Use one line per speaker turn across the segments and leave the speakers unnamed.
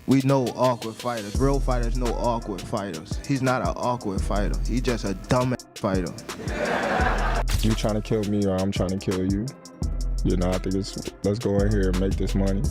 We know awkward fighters. Real fighters know awkward fighters. He's not an awkward fighter. He's just a dumb fighter.
You trying to kill me or I'm trying to kill you. You know, I think let's go in here and make this money.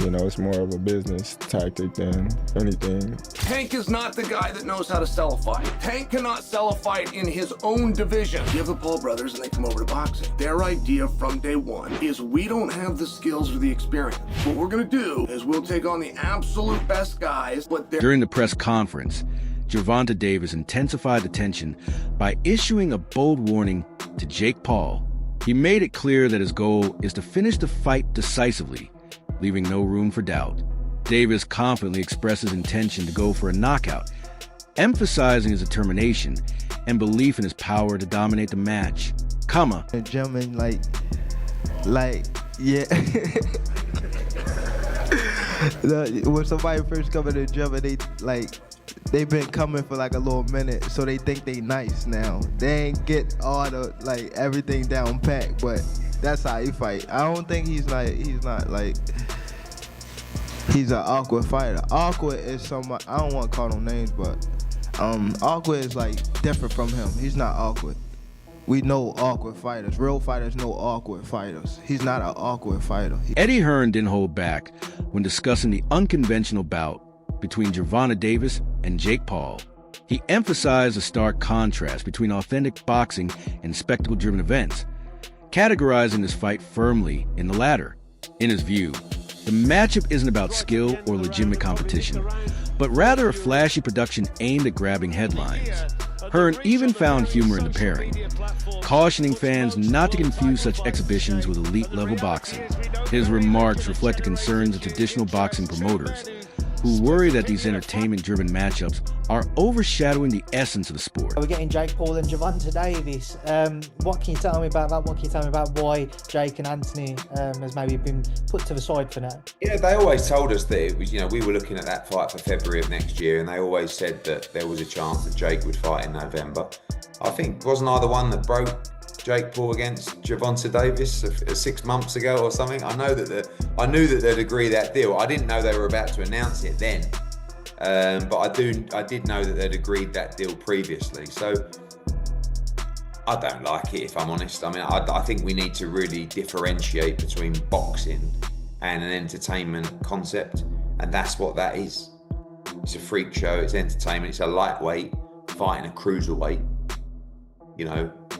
You know, it's more of a business tactic than anything.
Tank is not the guy that knows how to sell a fight. Tank cannot sell a fight in his own division. You have the Paul brothers and they come over to boxing. Their idea from day one is we don't have the skills or the experience. What we're gonna do is we'll take on the absolute best guys, but
During the press conference, Gervonta Davis intensified the tension by issuing a bold warning to Jake Paul. He made it clear that his goal is to finish the fight decisively, leaving no room for doubt. Davis confidently expressed his intention to go for a knockout, emphasizing his determination and belief in his power to dominate the match.
The gentleman, yeah. When somebody first come in the gym and they've been coming for like a little minute, so they think they nice now. They ain't get all the everything down pat, but that's how he fight. I don't think he's an awkward fighter. Awkward is somebody, I don't want to call them names, but awkward is different from him. He's not awkward. We know awkward fighters. Real fighters know awkward fighters. He's not an awkward fighter.
Eddie Hearn didn't hold back when discussing the unconventional bout between Gervonta Davis and Jake Paul. He emphasized the stark contrast between authentic boxing and spectacle-driven events, categorizing this fight firmly in the latter. In his view, the matchup isn't about skill or legitimate competition, but rather a flashy production aimed at grabbing headlines. Hearn even found humor in the pairing, cautioning fans not to confuse such exhibitions with elite-level boxing. His remarks reflected concerns of traditional boxing promoters, who worry that these entertainment-driven matchups are overshadowing the essence of the sport.
We're getting Jake Paul and Gervonta Davis. What can you tell me about that? What can you tell me about why Jake and Anthony has maybe been put to the side for now?
Yeah, they always told us that it was, we were looking at that fight for February of next year, and they always said that there was a chance that Jake would fight in November. I think, wasn't I the one that broke Jake Paul against Gervonta Davis 6 months ago or something? I knew that they'd agree that deal. I didn't know they were about to announce it then, but I did know that they'd agreed that deal previously. So I don't like it, if I'm honest. I mean, I think we need to really differentiate between boxing and an entertainment concept, and that's what that is. It's a freak show. It's entertainment. It's a lightweight fighting a cruiserweight.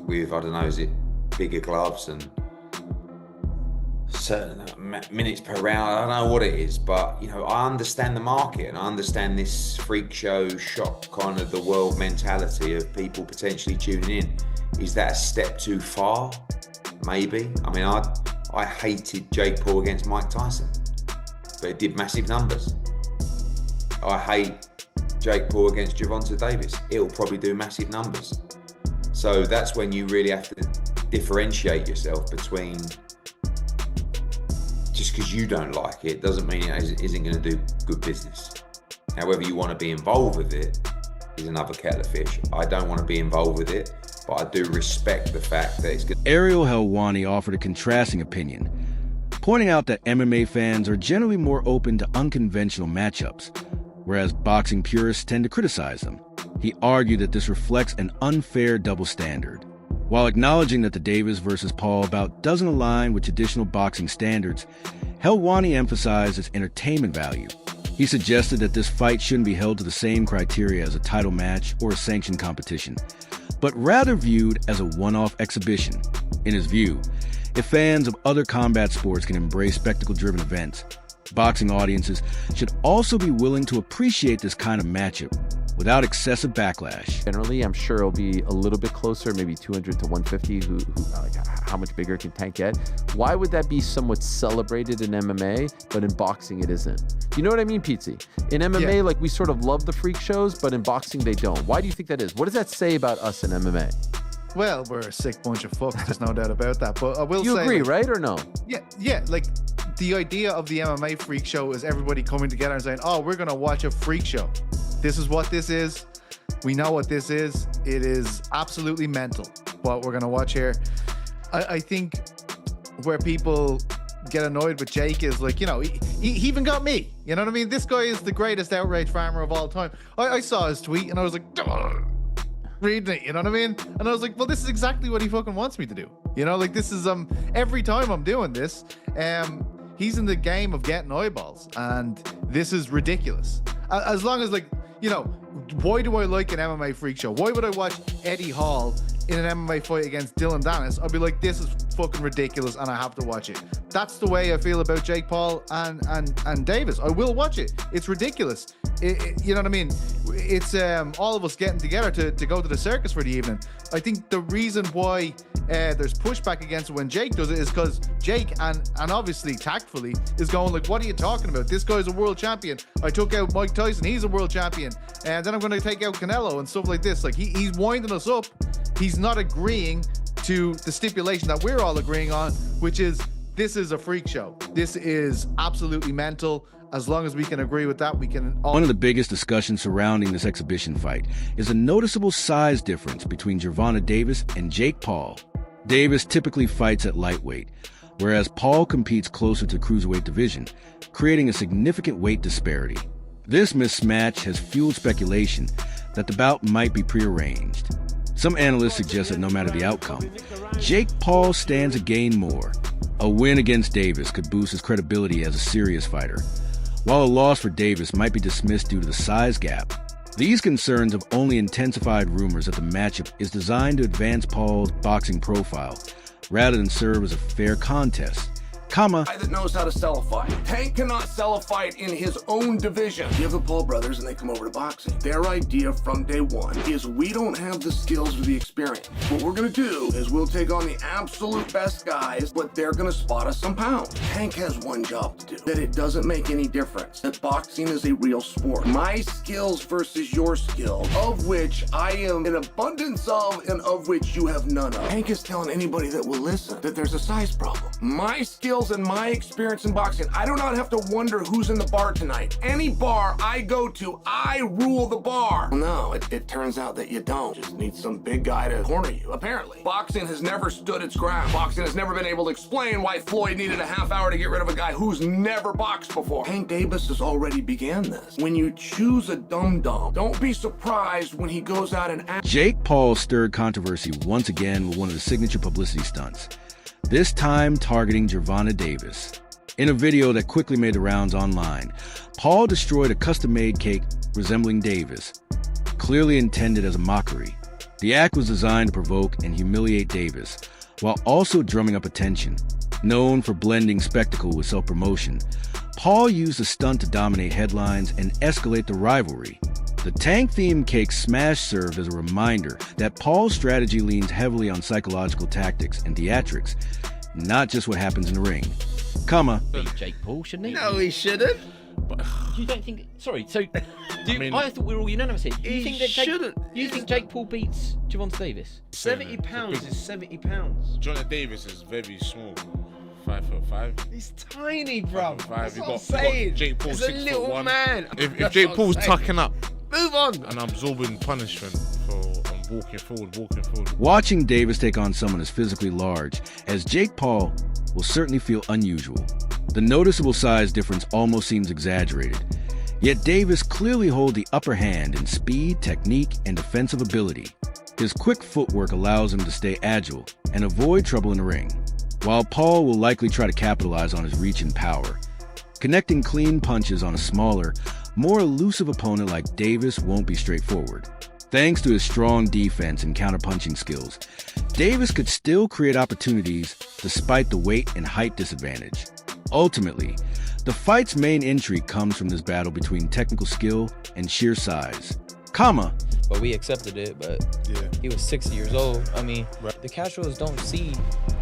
With, I don't know, is it bigger gloves and certain minutes per round? I don't know what it is, but, I understand the market and I understand this freak show shock kind of the world mentality of people potentially tuning in. Is that a step too far? Maybe. I mean, I hated Jake Paul against Mike Tyson, but it did massive numbers. I hate Jake Paul against Gervonta Davis. It'll probably do massive numbers. So that's when you really have to differentiate yourself between, just because you don't like it doesn't mean it isn't going to do good business. However you want to be involved with it is another kettle of fish. I don't want to be involved with it, but I do respect the fact that it's good.
Ariel Helwani offered a contrasting opinion, pointing out that MMA fans are generally more open to unconventional matchups, whereas boxing purists tend to criticize them. He argued that this reflects an unfair double standard. While acknowledging that the Davis versus Paul bout doesn't align with traditional boxing standards, Helwani emphasized its entertainment value. He suggested that this fight shouldn't be held to the same criteria as a title match or a sanctioned competition, but rather viewed as a one-off exhibition. In his view, if fans of other combat sports can embrace spectacle-driven events, boxing audiences should also be willing to appreciate this kind of matchup without excessive backlash.
Generally, I'm sure it'll be a little bit closer, maybe 200 to 150. How much bigger can Tank get? Why would that be somewhat celebrated in MMA, but in boxing it isn't? You know what I mean, Pizzi? In MMA, we sort of love the freak shows, but in boxing they don't. Why do you think that is? What does that say about us in MMA?
Well, we're a sick bunch of fucks. There's no doubt about that. But I will say,
you agree, right, or no?
Yeah. The idea of the MMA freak show is everybody coming together and saying, "Oh, we're gonna watch a freak show. This is what this is. We know what this is. It is absolutely mental what we're gonna watch here." I think where people get annoyed with Jake is like, he even got me. You know what I mean? This guy is the greatest outrage farmer of all time. I saw his tweet and I was like, reading it, you know what I mean? And I was like, well, this is exactly what he fucking wants me to do. Like this is every time I'm doing this, he's in the game of getting eyeballs, and this is ridiculous. As long as why do I like an MMA freak show? Why would I watch Eddie Hall in an MMA fight against Dylan Dennis? I'd be like, this is fucking ridiculous, and I have to watch it. That's the way I feel about Jake Paul and Davis. I will watch it. It's ridiculous. You know what I mean? It's all of us getting together to go to the circus for the evening. I think the reason why there's pushback against it when Jake does it is because Jake, and obviously tactfully, is going like, what are you talking about? This guy's a world champion. I took out Mike Tyson. He's a world champion. And then I'm going to take out Canelo and stuff like this. Like he's winding us up. He's not agreeing to the stipulation that we're all agreeing on, which is this is a freak show. This is absolutely mental. As long as we can agree with that, we can all...
One of the biggest discussions surrounding this exhibition fight is a noticeable size difference between Gervonta Davis and Jake Paul. Davis typically fights at lightweight, whereas Paul competes closer to cruiserweight division, creating a significant weight disparity. This mismatch has fueled speculation that the bout might be prearranged. Some analysts suggest that no matter the outcome, Jake Paul stands to gain more. A win against Davis could boost his credibility as a serious fighter, while a loss for Davis might be dismissed due to the size gap. These concerns have only intensified rumors that the matchup is designed to advance Paul's boxing profile, rather than serve as a fair contest. Guy
that knows how to sell a fight. Tank cannot sell a fight in his own division. You have the Paul brothers and they come over to boxing. Their idea from day one is we don't have the skills or the experience. What we're gonna do is we'll take on the absolute best guys, but they're gonna spot us some pounds. Tank has one job to do, that it doesn't make any difference, that boxing is a real sport. My skills versus your skills, of which I am an abundance of and of which you have none of. Tank is telling anybody that will listen that there's a size problem. My skills and my experience in boxing, I do not have to wonder who's in the bar tonight. Any bar I go to, I rule the bar. No, it turns out that you don't. You just need some big guy to corner you, apparently. Boxing has never stood its ground. Boxing has never been able to explain why Floyd needed a half hour to get rid of a guy who's never boxed before. Tank Davis has already began this. When you choose a dum-dum, don't be surprised when he goes out and
Jake Paul stirred controversy once again with one of the signature publicity stunts, this time targeting Gervonta Davis. In a video that quickly made the rounds online, Paul destroyed a custom-made cake resembling Davis, clearly intended as a mockery. The act was designed to provoke and humiliate Davis, while also drumming up attention. Known for blending spectacle with self-promotion, Paul used the stunt to dominate headlines and escalate the rivalry. The Tank-themed cake smash served as a reminder that Paul's strategy leans heavily on psychological tactics and theatrics, not just what happens in the ring.
Beat Jake Paul, shouldn't he?
No, he shouldn't.
You don't think? Sorry. So, I thought we were all unanimous here. Do you think that you think Jake Paul beats Gervonta Davis?
70 pounds is 70 pounds.
Gervonta Davis is very small. 5'5".
He's tiny, bro.
That's
what I'm saying.
Jake Paul,
he's a little
6'1".
man.
If Jake Paul's tucking up,
move on,
and absorbing punishment for walking forward.
Watching Davis take on someone as physically large as Jake Paul will certainly feel unusual. The noticeable size difference almost seems exaggerated. Yet Davis clearly holds the upper hand in speed, technique, and defensive ability. His quick footwork allows him to stay agile and avoid trouble in the ring, while Paul will likely try to capitalize on his reach and power. Connecting clean punches on a smaller, more elusive opponent like Davis won't be straightforward. Thanks to his strong defense and counterpunching skills, Davis could still create opportunities despite the weight and height disadvantage. Ultimately, the fight's main intrigue comes from this battle between technical skill and sheer size.
But we accepted it, but he was 60 years old. I mean, the casuals don't see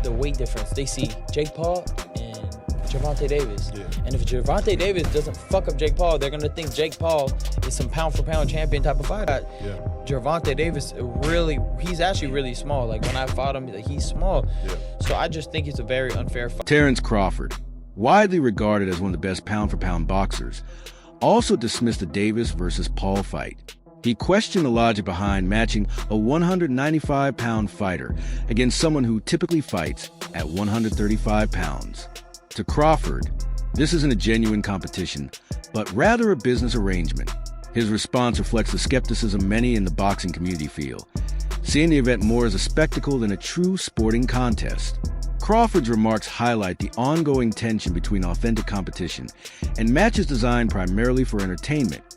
the weight difference. They see Jake Paul and Gervonta Davis. And if Gervonta Davis doesn't fuck up Jake Paul, they're going to think Jake Paul is some pound-for-pound champion type of fighter. Gervonta Davis, he's actually really small. Like, when I fought him, he's small. So I just think it's a very unfair fight.
Terrence Crawford, widely regarded as one of the best pound-for-pound boxers, also dismissed the Davis versus Paul fight. He questioned the logic behind matching a 195-pound fighter against someone who typically fights at 135 pounds. To Crawford, this isn't a genuine competition, but rather a business arrangement. His response reflects the skepticism many in the boxing community feel, seeing the event more as a spectacle than a true sporting contest. Crawford's remarks highlight the ongoing tension between authentic competition and matches designed primarily for entertainment,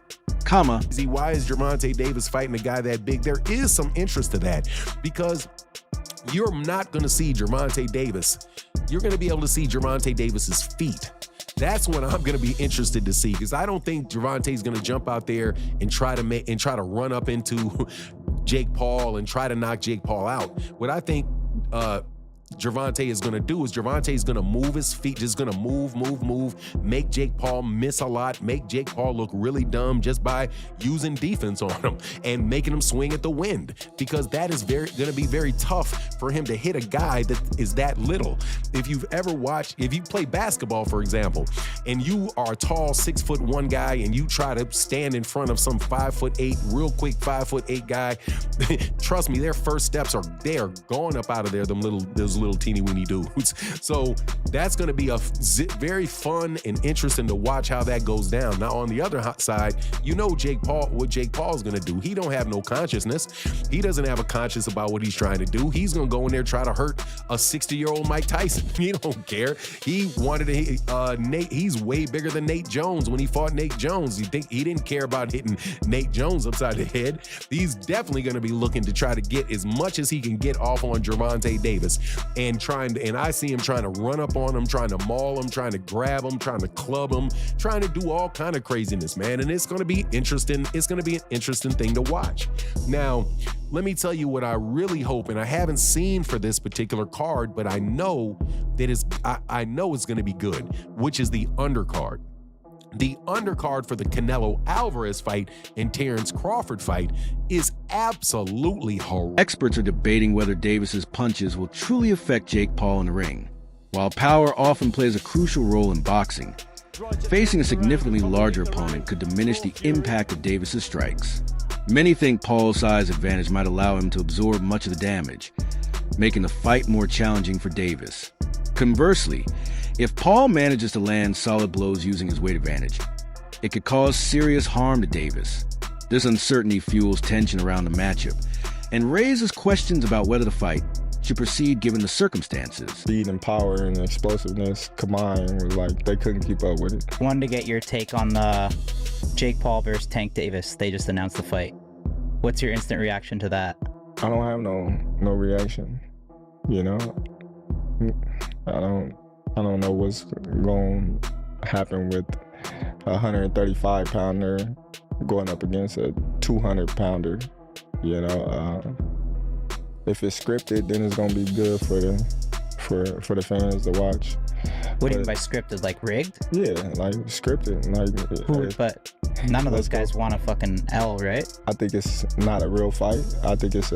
why is Gervonta Davis fighting a guy that big? There is some interest to that because you're not going to see Gervonta Davis. You're going to be able to see Gervonta Davis's feet. That's what I'm going to be interested to see because I don't think Gervonta's going to jump out there and try to run up into Jake Paul and try to knock Jake Paul out. What I think Gervonta is going to do is Gervonta is going to move his feet, just going to move, make Jake Paul miss a lot, make Jake Paul look really dumb just by using defense on him and making him swing at the wind because that is going to be very tough for him to hit a guy that is that little. If you play basketball, for example, and you are a tall 6'1" guy and you try to stand in front of some 5'8", real quick 5'8" guy, trust me, their first steps they are going up out of there, those little teeny weeny dudes. So that's going to be very fun and interesting to watch how that goes down. Now on the other side, you know what Jake Paul's going to do. He don't have no consciousness. He doesn't have a conscience about what he's trying to do. He's going to go in there try to hurt a 60-year-old Mike Tyson. He don't care. He wanted to Nate. He's way bigger than Nate Jones when he fought Nate Jones. You think he didn't care about hitting Nate Jones upside the head? He's definitely going to be looking to try to get as much as he can get off on Gervonta Davis. And I see him trying to run up on him, trying to maul him, trying to grab him, trying to club him, trying to do all kind of craziness, man. And it's going to be interesting. It's going to be an interesting thing to watch. Now, let me tell you what I really hope, and I haven't seen for this particular card, but I know that I know it's going to be good, which is the undercard. The undercard for the Canelo Alvarez fight and Terrence Crawford fight is absolutely horrible.
Experts are debating whether Davis's punches will truly affect Jake Paul in the ring. While power often plays a crucial role in boxing, facing a significantly larger opponent could diminish the impact of Davis's strikes. Many think Paul's size advantage might allow him to absorb much of the damage, making the fight more challenging for Davis. Conversely, if Paul manages to land solid blows using his weight advantage, it could cause serious harm to Davis. This uncertainty fuels tension around the matchup and raises questions about whether the fight should proceed given the circumstances.
Speed and power and explosiveness combined was like they couldn't keep up with it.
Wanted to get your take on the Jake Paul versus Tank Davis. They just announced the fight. What's your instant reaction to that?
I don't have no reaction. You know, I don't know what's going to happen with a 135-pounder going up against a 200-pounder. You know, if it's scripted, then it's going to be good for the fans to watch.
What do you mean by scripted? Like rigged?
Yeah, like scripted.
But none of those guys want a fucking L, right?
I think it's not a real fight. I think it's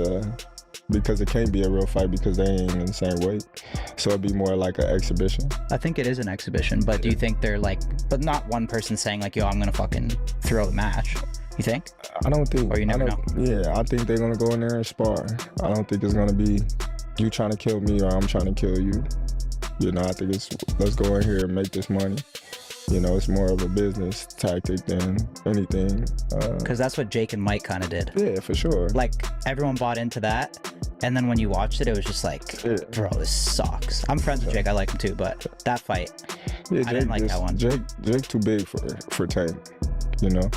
because it can't be a real fight because they ain't in the same weight. So it'd be more like an exhibition.
I think it is an exhibition, but do you think they're like, but not one person saying like, yo, I'm gonna fucking throw the match. You think?
I don't think.
Or you never know?
Yeah, I think they're gonna go in there and spar. I don't think it's gonna be you trying to kill me or I'm trying to kill you. You know, I think it's let's go in here and make this money. You know, it's more of a business tactic than anything.
Because that's what Jake and Mike kind of did.
Yeah, for sure.
Like, everyone bought into that, and then when you watched it, it was just like, bro, this sucks. I'm friends with Jake, I like him too, but that fight, I didn't like that one.
Jake too big for Tank, you know?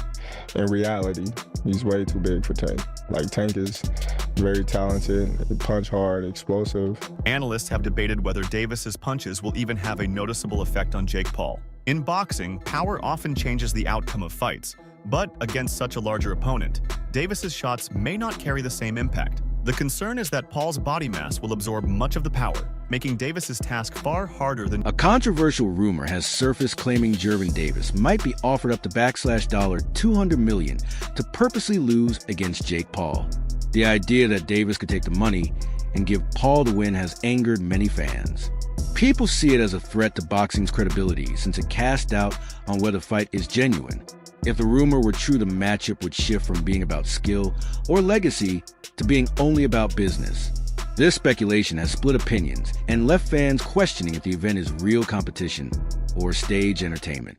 In reality, he's way too big for Tank. Like, Tank is very talented, punch hard, explosive.
Analysts have debated whether Davis's punches will even have a noticeable effect on Jake Paul. In boxing, power often changes the outcome of fights, but against such a larger opponent, Davis's shots may not carry the same impact. The concern is that Paul's body mass will absorb much of the power, making Davis's task far harder than...
A controversial rumor has surfaced claiming Gervonta Davis might be offered up to $200 million to purposely lose against Jake Paul. The idea that Davis could take the money and give Paul the win has angered many fans. People see it as a threat to boxing's credibility since it casts doubt on whether the fight is genuine. If the rumor were true, the matchup would shift from being about skill or legacy to being only about business. This speculation has split opinions and left fans questioning if the event is real competition or stage entertainment.